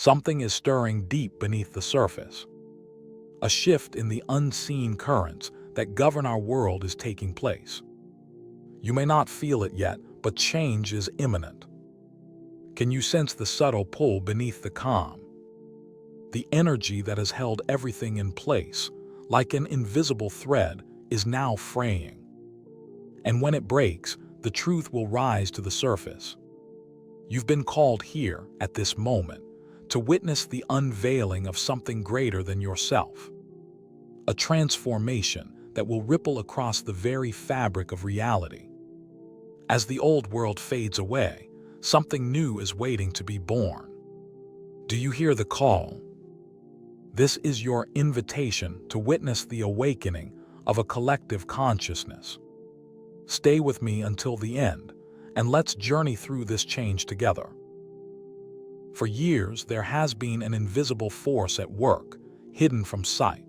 Something is stirring deep beneath the surface. A shift in the unseen currents that govern our world is taking place. You may not feel it yet, but change is imminent. Can you sense the subtle pull beneath the calm? The energy that has held everything in place, like an invisible thread, is now fraying. And when it breaks, the truth will rise to the surface. You've been called here, at this moment, to witness the unveiling of something greater than yourself. A transformation that will ripple across the very fabric of reality. As the old world fades away, something new is waiting to be born. Do you hear the call? This is your invitation to witness the awakening of a collective consciousness. Stay with me until the end, and let's journey through this change together. For years, there has been an invisible force at work, hidden from sight.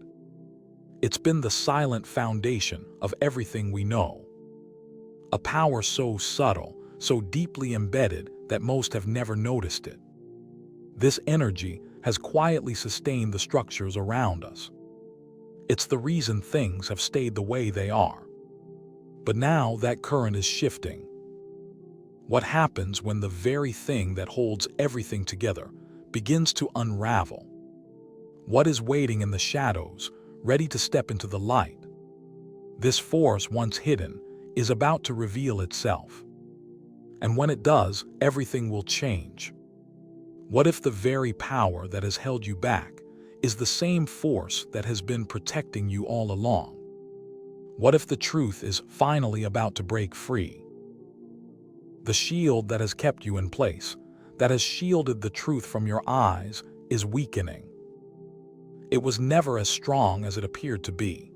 It's been the silent foundation of everything we know. A power so subtle, so deeply embedded that most have never noticed it. This energy has quietly sustained the structures around us. It's the reason things have stayed the way they are. But now that current is shifting. What happens when the very thing that holds everything together begins to unravel? What is waiting in the shadows, ready to step into the light? This force, once hidden, is about to reveal itself. And when it does, everything will change. What if the very power that has held you back is the same force that has been protecting you all along? What if the truth is finally about to break free? The shield that has kept you in place, that has shielded the truth from your eyes, is weakening. It was never as strong as it appeared to be.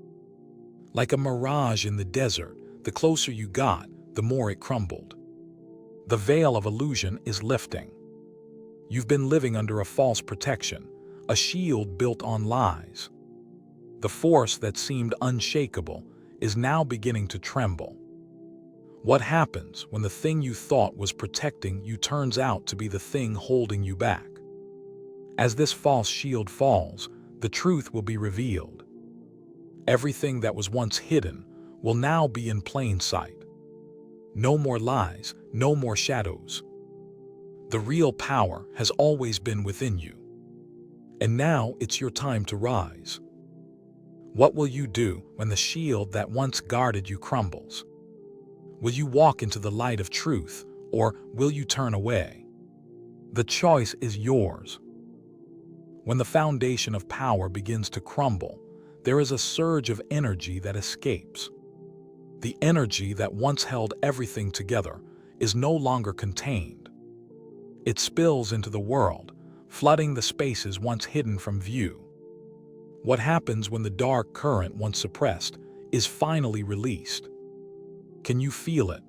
Like a mirage in the desert, the closer you got, the more it crumbled. The veil of illusion is lifting. You've been living under a false protection, a shield built on lies. The force that seemed unshakable is now beginning to tremble. What happens when the thing you thought was protecting you turns out to be the thing holding you back? As this false shield falls, the truth will be revealed. Everything that was once hidden will now be in plain sight. No more lies, no more shadows. The real power has always been within you. And now it's your time to rise. What will you do when the shield that once guarded you crumbles? Will you walk into the light of truth, or will you turn away? The choice is yours. When the foundation of power begins to crumble, there is a surge of energy that escapes. The energy that once held everything together is no longer contained. It spills into the world, flooding the spaces once hidden from view. What happens when the dark current, once suppressed, is finally released? Can you feel it?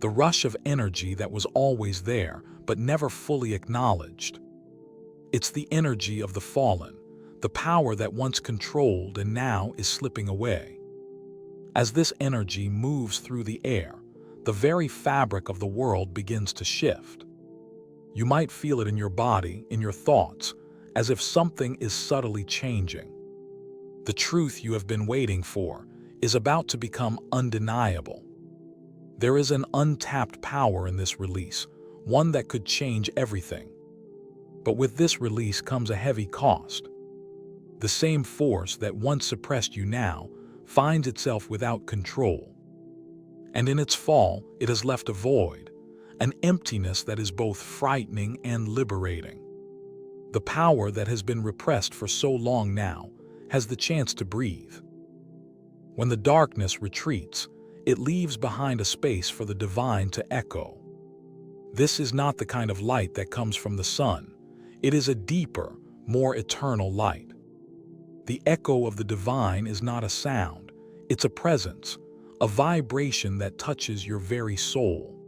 The rush of energy that was always there, but never fully acknowledged. It's the energy of the fallen, the power that once controlled and now is slipping away. As this energy moves through the air, the very fabric of the world begins to shift. You might feel it in your body, in your thoughts, as if something is subtly changing. The truth you have been waiting for is about to become undeniable. There is an untapped power in this release, one that could change everything. But with this release comes a heavy cost. The same force that once suppressed you now finds itself without control. And in its fall, it has left a void, an emptiness that is both frightening and liberating. The power that has been repressed for so long now has the chance to breathe. When the darkness retreats, it leaves behind a space for the divine to echo. This is not the kind of light that comes from the sun. It is a deeper, more eternal light. The echo of the divine is not a sound, it's a presence, a vibration that touches your very soul.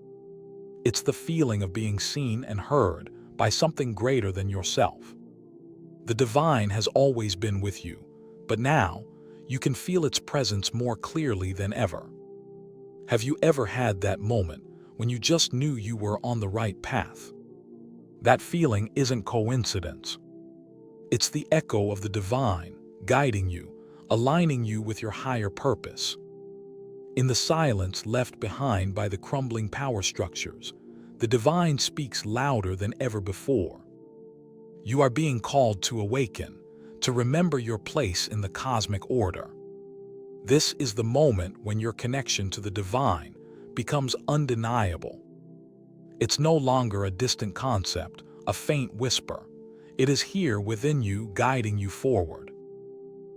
It's the feeling of being seen and heard by something greater than yourself. The divine has always been with you, but now you can feel its presence more clearly than ever. Have you ever had that moment when you just knew you were on the right path? That feeling isn't coincidence. It's the echo of the divine, guiding you, aligning you with your higher purpose. In the silence left behind by the crumbling power structures, the divine speaks louder than ever before. You are being called to awaken, to remember your place in the cosmic order. This is the moment when your connection to the divine becomes undeniable. It's no longer a distant concept, a faint whisper. It is here within you, guiding you forward.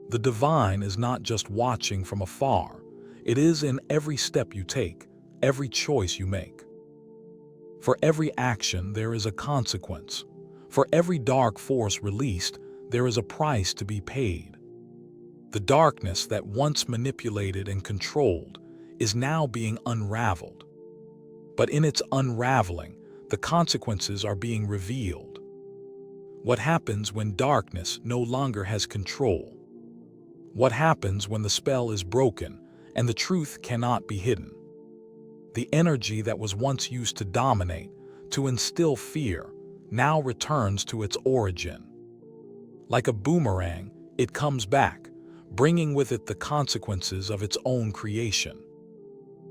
The divine is not just watching from afar. It is in every step you take, every choice you make. For every action, there is a consequence. For every dark force released, there is a price to be paid. The darkness that once manipulated and controlled is now being unraveled. But in its unraveling, the consequences are being revealed. What happens when darkness no longer has control? What happens when the spell is broken and the truth cannot be hidden? The energy that was once used to dominate, to instill fear, now returns to its origin. Like a boomerang, it comes back, bringing with it the consequences of its own creation.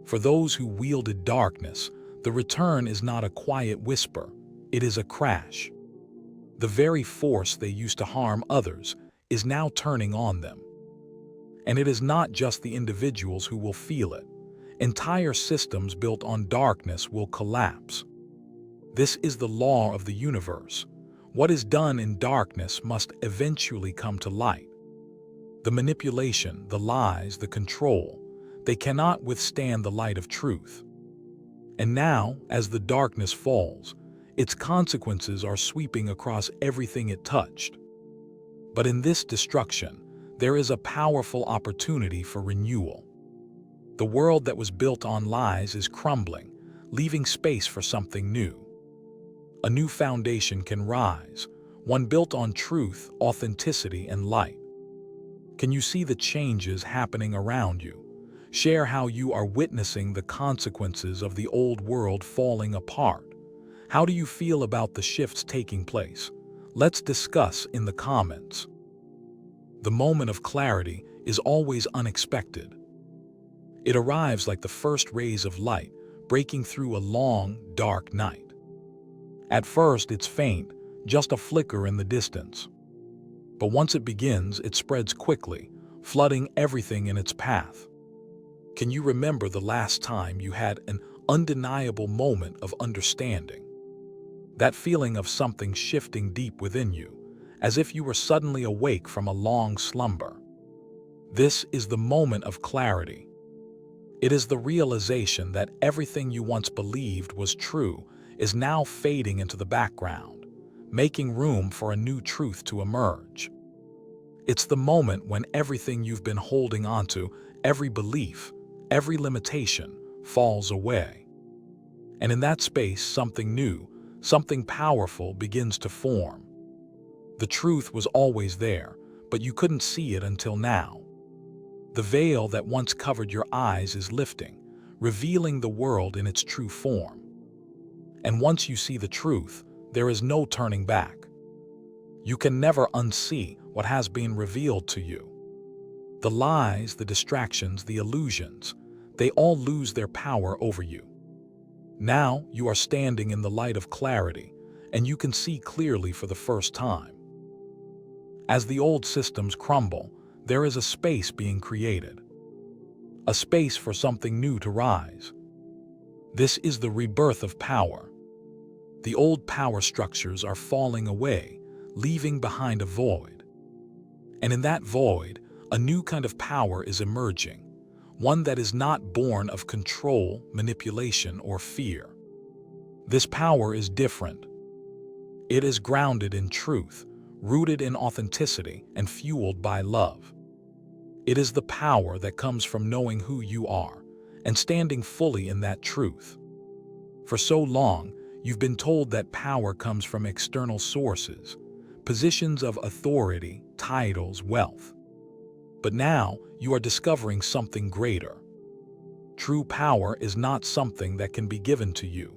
For those who wielded darkness, the return is not a quiet whisper, it is a crash. The very force they used to harm others is now turning on them. And it is not just the individuals who will feel it. Entire systems built on darkness will collapse. This is the law of the universe. What is done in darkness must eventually come to light. The manipulation, the lies, the control, they cannot withstand the light of truth. And now, as the darkness falls, its consequences are sweeping across everything it touched. But in this destruction, there is a powerful opportunity for renewal. The world that was built on lies is crumbling, leaving space for something new. A new foundation can rise, one built on truth, authenticity, and light. Can you see the changes happening around you? Share how you are witnessing the consequences of the old world falling apart. How do you feel about the shifts taking place? Let's discuss in the comments. The moment of clarity is always unexpected. It arrives like the first rays of light, breaking through a long, dark night. At first, it's faint, just a flicker in the distance. But once it begins, it spreads quickly, flooding everything in its path. Can you remember the last time you had an undeniable moment of understanding? That feeling of something shifting deep within you, as if you were suddenly awake from a long slumber. This is the moment of clarity. It is the realization that everything you once believed was true is now fading into the background, making room for a new truth to emerge. It's the moment when everything you've been holding onto, every belief, every limitation, falls away. And in that space, something new, something powerful begins to form. The truth was always there, but you couldn't see it until now. The veil that once covered your eyes is lifting, revealing the world in its true form. And once you see the truth, there is no turning back. You can never unsee what has been revealed to you. The lies, the distractions, the illusions, they all lose their power over you. Now you are standing in the light of clarity, and you can see clearly for the first time. As the old systems crumble, there is a space being created. A space for something new to rise. This is the rebirth of power. The old power structures are falling away, leaving behind a void. And in that void, a new kind of power is emerging, one that is not born of control, manipulation, or fear. This power is different. It is grounded in truth, rooted in authenticity, and fueled by love. It is the power that comes from knowing who you are and standing fully in that truth. For so long, you've been told that power comes from external sources, positions of authority, titles, wealth. But now you are discovering something greater. True power is not something that can be given to you.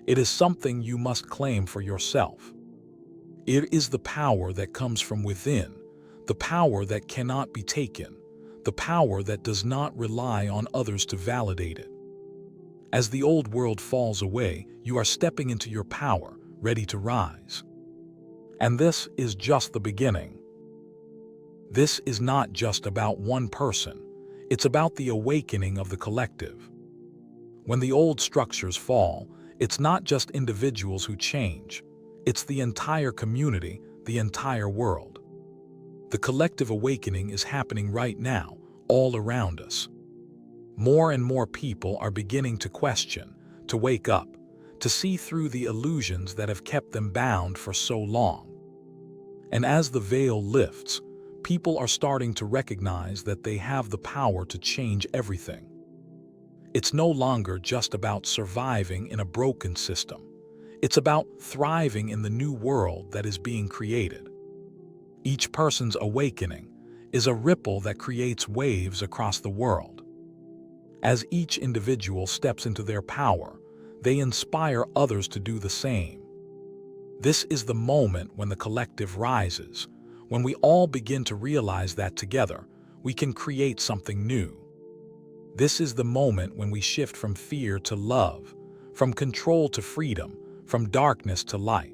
It is something you must claim for yourself. It is the power that comes from within, the power that cannot be taken, the power that does not rely on others to validate it. As the old world falls away, you are stepping into your power, ready to rise. And this is just the beginning. This is not just about one person. It's about the awakening of the collective. When the old structures fall, it's not just individuals who change. It's the entire community, the entire world. The collective awakening is happening right now, all around us. More and more people are beginning to question, to wake up, to see through the illusions that have kept them bound for so long. And as the veil lifts, people are starting to recognize that they have the power to change everything. It's no longer just about surviving in a broken system. It's about thriving in the new world that is being created. Each person's awakening is a ripple that creates waves across the world. As each individual steps into their power, they inspire others to do the same. This is the moment when the collective rises, when we all begin to realize that together, we can create something new. This is the moment when we shift from fear to love, from control to freedom, from darkness to light.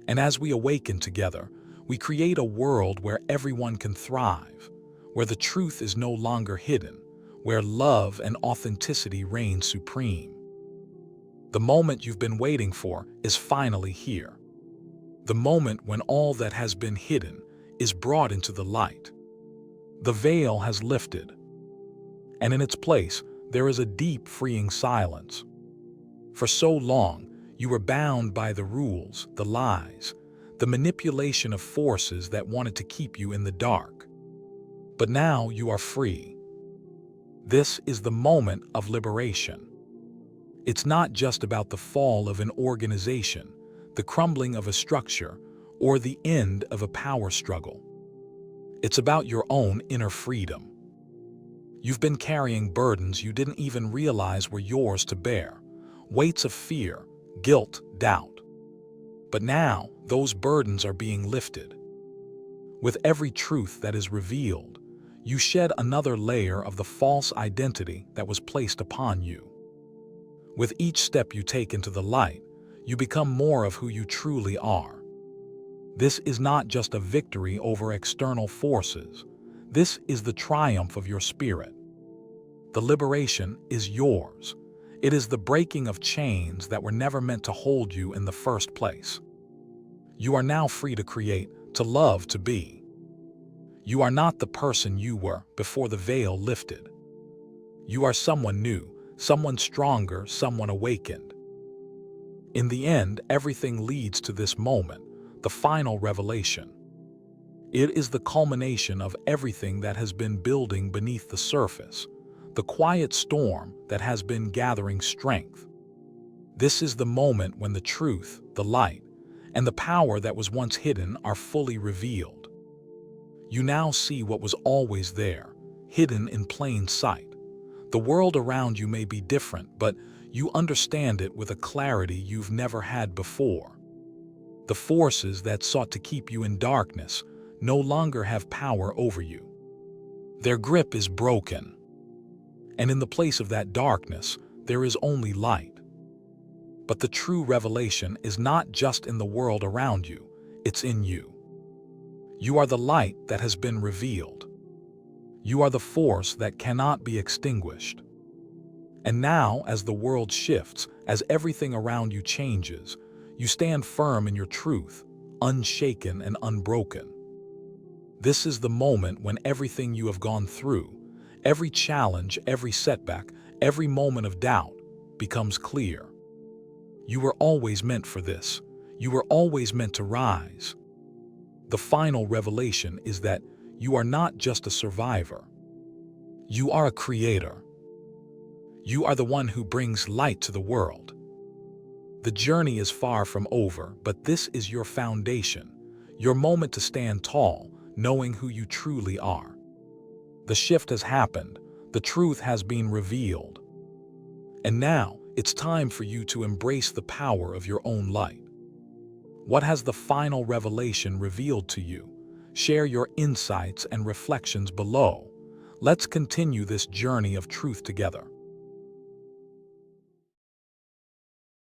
And as we awaken together, we create a world where everyone can thrive, where the truth is no longer hidden, where love and authenticity reign supreme. The moment you've been waiting for is finally here. The moment when all that has been hidden is brought into the light. The veil has lifted, and in its place, there is a deep, freeing silence. For so long, you were bound by the rules, the lies, the manipulation of forces that wanted to keep you in the dark. But now you are free. This is the moment of liberation. It's not just about the fall of an organization, the crumbling of a structure, or the end of a power struggle. It's about your own inner freedom. You've been carrying burdens you didn't even realize were yours to bear, weights of fear, guilt, doubt. But now, those burdens are being lifted. With every truth that is revealed, you shed another layer of the false identity that was placed upon you. With each step you take into the light, you become more of who you truly are. This is not just a victory over external forces. This is the triumph of your spirit. The liberation is yours. It is the breaking of chains that were never meant to hold you in the first place. You are now free to create, to love, to be. You are not the person you were before the veil lifted. You are someone new, someone stronger, someone awakened. In the end, everything leads to this moment, the final revelation. It is the culmination of everything that has been building beneath the surface, the quiet storm that has been gathering strength. This is the moment when the truth, the light, and the power that was once hidden are fully revealed. You now see what was always there, hidden in plain sight. The world around you may be different, but you understand it with a clarity you've never had before. The forces that sought to keep you in darkness no longer have power over you. Their grip is broken. And in the place of that darkness, there is only light. But the true revelation is not just in the world around you, it's in you. You are the light that has been revealed. You are the force that cannot be extinguished. And now, as the world shifts, as everything around you changes, you stand firm in your truth, unshaken and unbroken. This is the moment when everything you have gone through, every challenge, every setback, every moment of doubt, becomes clear. You were always meant for this. You were always meant to rise. The final revelation is that you are not just a survivor. You are a creator. You are the one who brings light to the world. The journey is far from over, but this is your foundation, your moment to stand tall, knowing who you truly are. The shift has happened. The truth has been revealed. And now, it's time for you to embrace the power of your own light. What has the final revelation revealed to you? Share your insights and reflections below. Let's continue this journey of truth together.